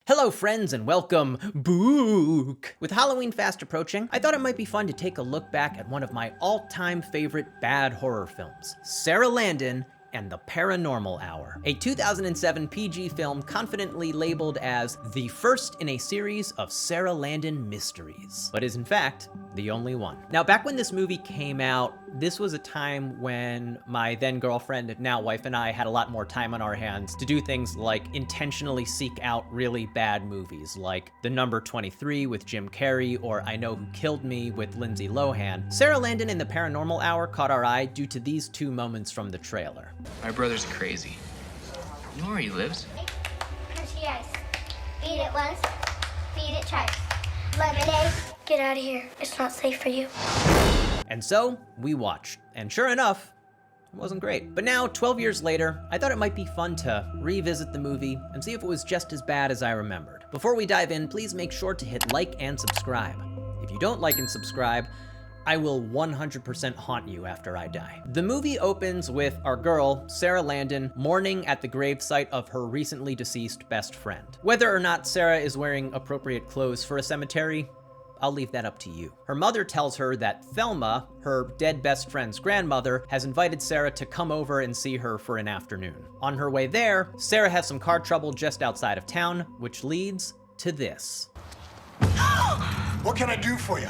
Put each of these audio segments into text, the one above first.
Hello friends and welcome Book! With Halloween fast approaching, I thought it might be fun to take a look back at one of my all-time favorite bad horror films, Sarah Landon and The Paranormal Hour, a 2007 PG film confidently labeled as the first in a series of Sarah Landon mysteries, but is in fact the only one. Now, back when this movie came out, this was a time when my then girlfriend, now wife, and I had a lot more time on our hands to do things like intentionally seek out really bad movies like The Number 23 with Jim Carrey or I Know Who Killed Me with Lindsay Lohan. Sarah Landon and The Paranormal Hour caught our eye due to these two moments from the trailer. My brother's crazy. You know where he lives? Crunchy ice. Feed it once, feed it twice. Lemonade. Get out of here. It's not safe for you. And so, we watched. And sure enough, it wasn't great. But now, 12 years later, I thought it might be fun to revisit the movie and see if it was just as bad as I remembered. Before we dive in, please make sure to hit like and subscribe. If you don't like and subscribe, I will 100% haunt you after I die. The movie opens with our girl, Sarah Landon, mourning at the gravesite of her recently deceased best friend. Whether or not Sarah is wearing appropriate clothes for a cemetery, I'll leave that up to you. Her mother tells her that Thelma, her dead best friend's grandmother, has invited Sarah to come over and see her for an afternoon. On her way there, Sarah has some car trouble just outside of town, which leads to this. What can I do for you?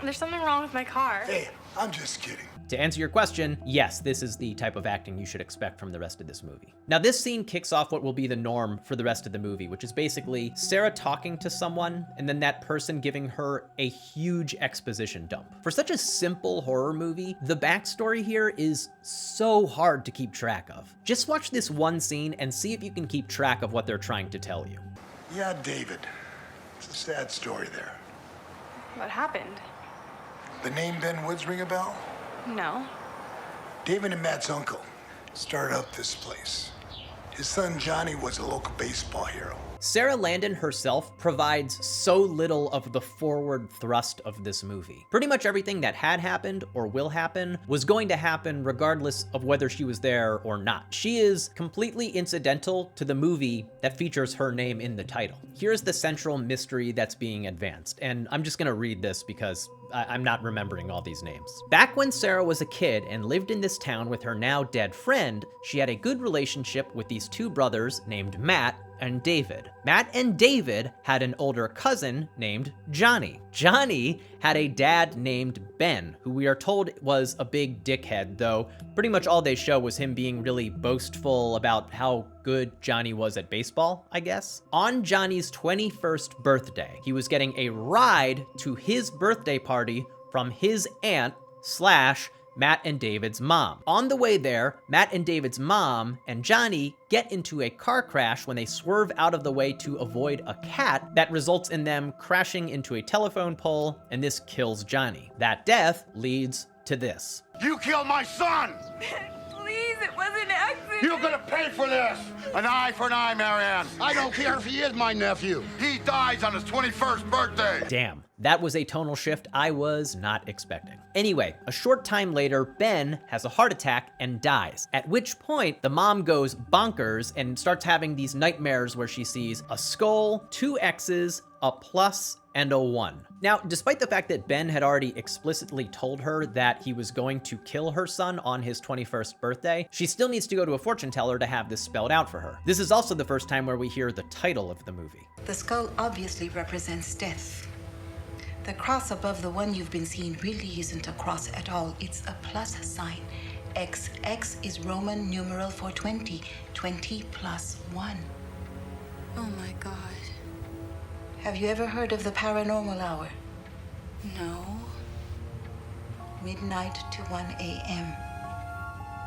There's something wrong with my car. Hey, I'm just kidding. To answer your question, yes, this is the type of acting you should expect from the rest of this movie. Now, this scene kicks off what will be the norm for the rest of the movie, which is basically Sarah talking to someone and then that person giving her a huge exposition dump. For such a simple horror movie, the backstory here is so hard to keep track of. Just watch this one scene and see if you can keep track of what they're trying to tell you. Yeah, David. It's a sad story there. What happened? The name Ben Woods ring a bell? No. David and Matt's uncle started up this place. His son Johnny was a local baseball hero. Sarah Landon herself provides so little of the forward thrust of this movie. Pretty much everything that had happened or will happen was going to happen regardless of whether she was there or not. She is completely incidental to the movie that features her name in the title. Here's the central mystery that's being advanced, and I'm just gonna read this because I'm not remembering all these names. Back when Sarah was a kid and lived in this town with her now dead friend, she had a good relationship with these two brothers named Matt and David. Matt and David had an older cousin named Johnny. Johnny had a dad named Ben, who we are told was a big dickhead, though pretty much all they show was him being really boastful about how good Johnny was at baseball, I guess. On Johnny's 21st birthday, he was getting a ride to his birthday party from his aunt / Matt and David's mom. On the way there, Matt and David's mom and Johnny get into a car crash when they swerve out of the way to avoid a cat that results in them crashing into a telephone pole, and this kills Johnny. That death leads to this. You killed my son! Please, it was an accident. You're gonna pay for this! An eye for an eye, Marianne. I don't care if he is my nephew. He dies on his 21st birthday. Damn, that was a tonal shift I was not expecting. Anyway, a short time later, Ben has a heart attack and dies, at which point the mom goes bonkers and starts having these nightmares where she sees a skull, two X's, a plus, and a 1. Now, despite the fact that Ben had already explicitly told her that he was going to kill her son on his 21st birthday, she still needs to go to a fortune teller to have this spelled out for her. This is also the first time where we hear the title of the movie. The skull obviously represents death. The cross above the one you've been seeing really isn't a cross at all. It's a plus sign. XX is Roman numeral for 20. 20 plus 1. Oh my God. Have you ever heard of the Paranormal Hour? No. Midnight to 1 a.m.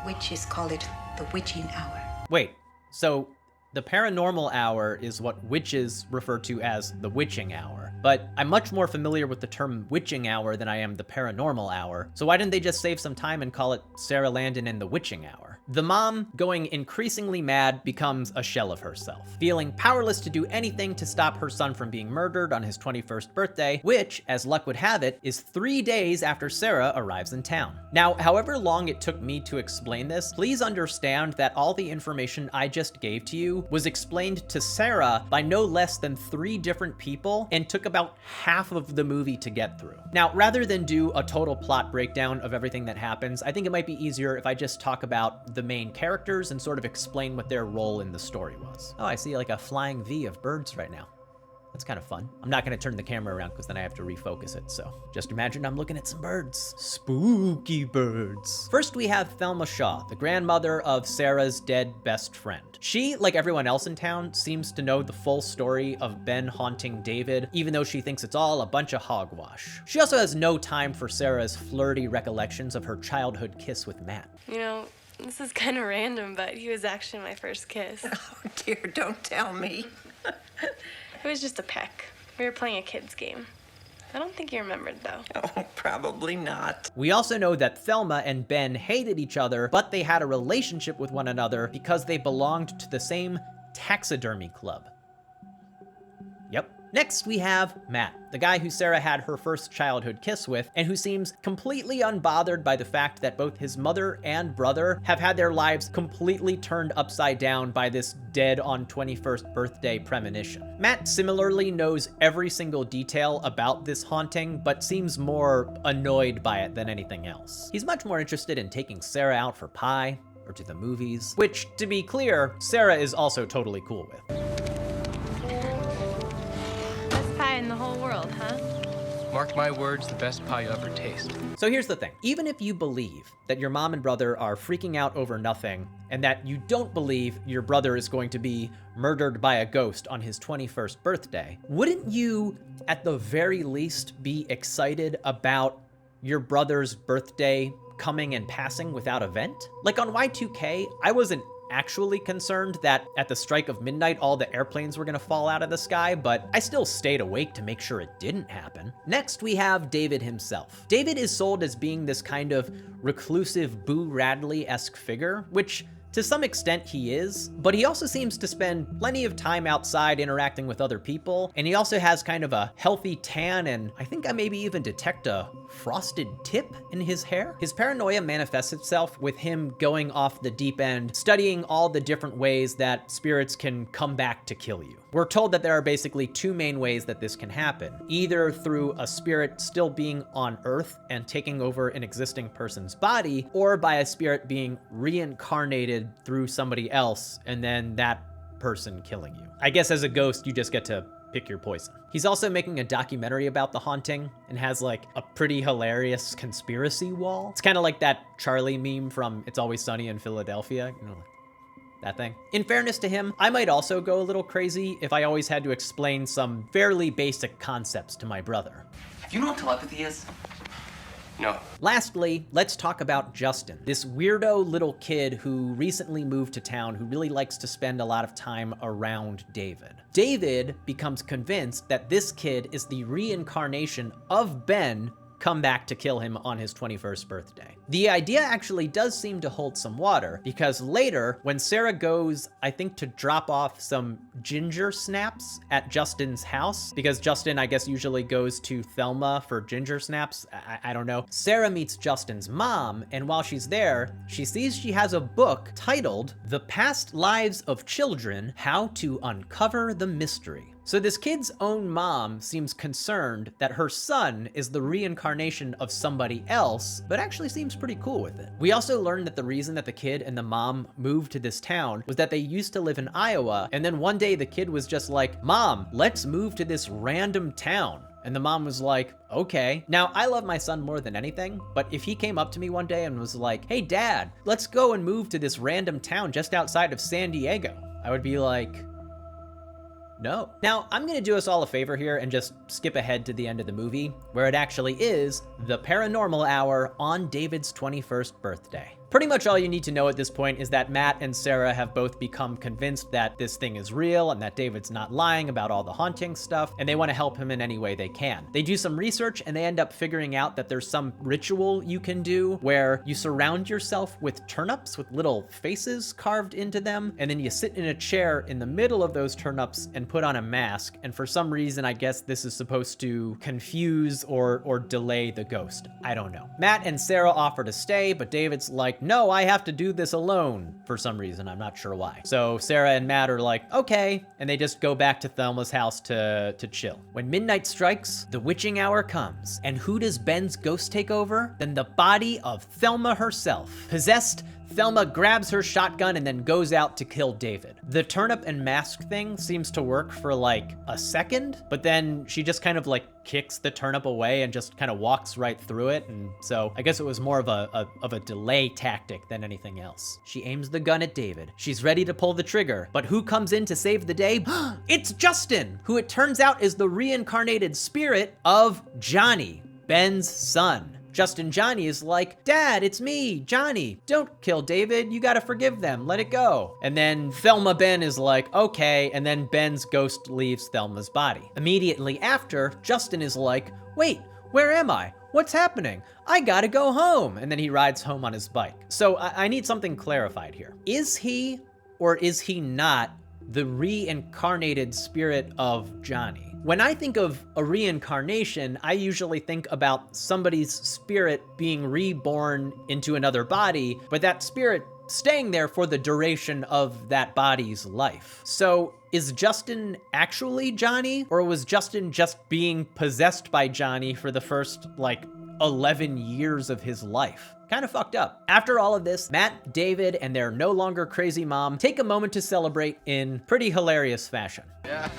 Witches call it the witching hour. Wait, so the paranormal hour is what witches refer to as the witching hour, but I'm much more familiar with the term witching hour than I am the paranormal hour, so why didn't they just save some time and call it Sarah Landon and the Witching Hour? The mom, going increasingly mad, becomes a shell of herself, feeling powerless to do anything to stop her son from being murdered on his 21st birthday, which, as luck would have it, is 3 days after Sarah arrives in town. Now, however long it took me to explain this, please understand that all the information I just gave to you was explained to Sarah by no less than 3 different people and took about half of the movie to get through. Now, rather than do a total plot breakdown of everything that happens, I think it might be easier if I just talk about the main characters and sort of explain what their role in the story was. Oh, I see like a flying V of birds right now. That's kind of fun. I'm not gonna turn the camera around because then I have to refocus it, so just imagine I'm looking at some birds. Spooky birds. First we have Thelma Shaw, the grandmother of Sarah's dead best friend. She, like everyone else in town, seems to know the full story of Ben haunting David, even though she thinks it's all a bunch of hogwash. She also has no time for Sarah's flirty recollections of her childhood kiss with Matt. You know, this is kind of random, but he was actually my first kiss. Oh, dear, don't tell me. It was just a peck. We were playing a kid's game. I don't think you remembered, though. Oh, probably not. We also know that Thelma and Ben hated each other, but they had a relationship with one another because they belonged to the same taxidermy club. Yep. Next, we have Matt, the guy who Sarah had her first childhood kiss with, and who seems completely unbothered by the fact that both his mother and brother have had their lives completely turned upside down by this dead on 21st birthday premonition. Matt similarly knows every single detail about this haunting, but seems more annoyed by it than anything else. He's much more interested in taking Sarah out for pie, or to the movies, which, to be clear, Sarah is also totally cool with. In the whole world, huh? Mark my words, the best pie you ever taste. So here's the thing. Even if you believe that your mom and brother are freaking out over nothing, and that you don't believe your brother is going to be murdered by a ghost on his 21st birthday, wouldn't you, at the very least, be excited about your brother's birthday coming and passing without event? Like on Y2K, I wasn't actually concerned that at the strike of midnight all the airplanes were gonna fall out of the sky, but I still stayed awake to make sure it didn't happen. Next, we have David himself. David is sold as being this kind of reclusive Boo Radley-esque figure, which to some extent he is, but he also seems to spend plenty of time outside interacting with other people, and he also has kind of a healthy tan, and I think I maybe even detect a frosted tip in his hair. His paranoia manifests itself with him going off the deep end, studying all the different ways that spirits can come back to kill you. We're told that there are basically 2 main ways that this can happen, either through a spirit still being on Earth and taking over an existing person's body, or by a spirit being reincarnated through somebody else and then that person killing you. I guess as a ghost, you just get to pick your poison. He's also making a documentary about the haunting and has like a pretty hilarious conspiracy wall. It's kind of like that Charlie meme from It's Always Sunny in Philadelphia, you know, that thing. In fairness to him, I might also go a little crazy if I always had to explain some fairly basic concepts to my brother. You know what telepathy is? No. Lastly, let's talk about Justin, this weirdo little kid who recently moved to town who really likes to spend a lot of time around David. David becomes convinced that this kid is the reincarnation of Ben come back to kill him on his 21st birthday. The idea actually does seem to hold some water, because later, when Sarah goes, I think, to drop off some ginger snaps at Justin's house, because Justin, I guess, usually goes to Thelma for ginger snaps, I don't know. Sarah meets Justin's mom, and while she's there, she sees she has a book titled The Past Lives of Children: How to Uncover the Mystery. So this kid's own mom seems concerned that her son is the reincarnation of somebody else, but actually seems pretty cool with it. We also learned that the reason that the kid and the mom moved to this town was that they used to live in Iowa, and then one day the kid was just like, "Mom, let's move to this random town." And the mom was like, okay. Now, I love my son more than anything, but if he came up to me one day and was like, "Hey dad, let's go and move to this random town just outside of San Diego," I would be like, no. Now, I'm gonna do us all a favor here and just skip ahead to the end of the movie, where it actually is the paranormal hour on David's 21st birthday. Pretty much all you need to know at this point is that Matt and Sarah have both become convinced that this thing is real and that David's not lying about all the haunting stuff, and they want to help him in any way they can. They do some research and they end up figuring out that there's some ritual you can do where you surround yourself with turnips with little faces carved into them, and then you sit in a chair in the middle of those turnips and put on a mask, and for some reason I guess this is supposed to confuse or delay the ghost. I don't know. Matt and Sarah offer to stay, but David's like, no, I have to do this alone for some reason. I'm not sure why. So Sarah and Matt are like, okay, and they just go back to Thelma's house to chill. When midnight strikes, the witching hour comes, and who does Ben's ghost take over? Then the body of Thelma herself. Possessed, Thelma grabs her shotgun and then goes out to kill David. The turnip and mask thing seems to work for like a second, but then she just kind of like kicks the turnip away and just kind of walks right through it. And so I guess it was more of a delay tactic than anything else. She aims the gun at David. She's ready to pull the trigger, but who comes in to save the day? It's Justin, who it turns out is the reincarnated spirit of Johnny, Ben's son. Justin Johnny is like, Dad, it's me, Johnny. Don't kill David. You gotta forgive them. Let it go. And then Thelma Ben is like, okay. And then Ben's ghost leaves Thelma's body. Immediately after, Justin is like, wait, where am I? What's happening? I gotta go home. And then he rides home on his bike. So I need something clarified here. Is he or is he not the reincarnated spirit of Johnny? When I think of a reincarnation, I usually think about somebody's spirit being reborn into another body, but that spirit staying there for the duration of that body's life. So is Justin actually Johnny, or was Justin just being possessed by Johnny for the first, 11 years of his life? Kind of fucked up. After all of this, Matt, David, and their no longer crazy mom take a moment to celebrate in pretty hilarious fashion. Yeah.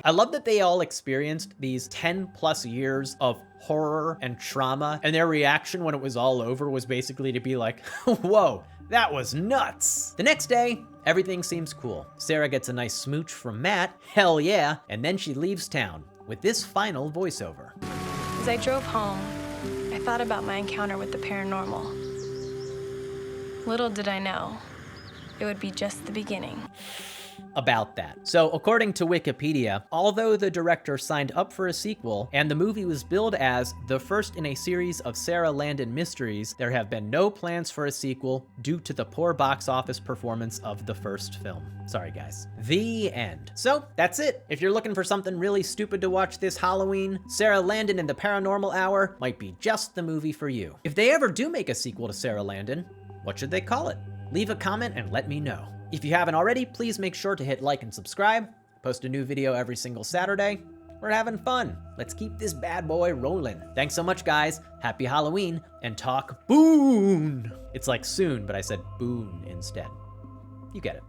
I love that they all experienced these 10 plus years of horror and trauma, and their reaction when it was all over was basically to be like, whoa, that was nuts. The next day, everything seems cool. Sarah gets a nice smooch from Matt, hell yeah, and then she leaves town with this final voiceover. As I drove home, I thought about my encounter with the paranormal. Little did I know, it would be just the beginning. About that. So according to Wikipedia, although the director signed up for a sequel and the movie was billed as the first in a series of Sarah Landon mysteries, there have been no plans for a sequel due to the poor box office performance of the first film. Sorry guys. The end. So that's it. If you're looking for something really stupid to watch this Halloween, Sarah Landon and The Paranormal Hour might be just the movie for you. If they ever do make a sequel to Sarah Landon, what should they call it? Leave a comment and let me know. If you haven't already, please make sure to hit like and subscribe. Post a new video every single Saturday. We're having fun. Let's keep this bad boy rolling. Thanks so much, guys. Happy Halloween, and talk boon. It's like soon, but I said boon instead. You get it.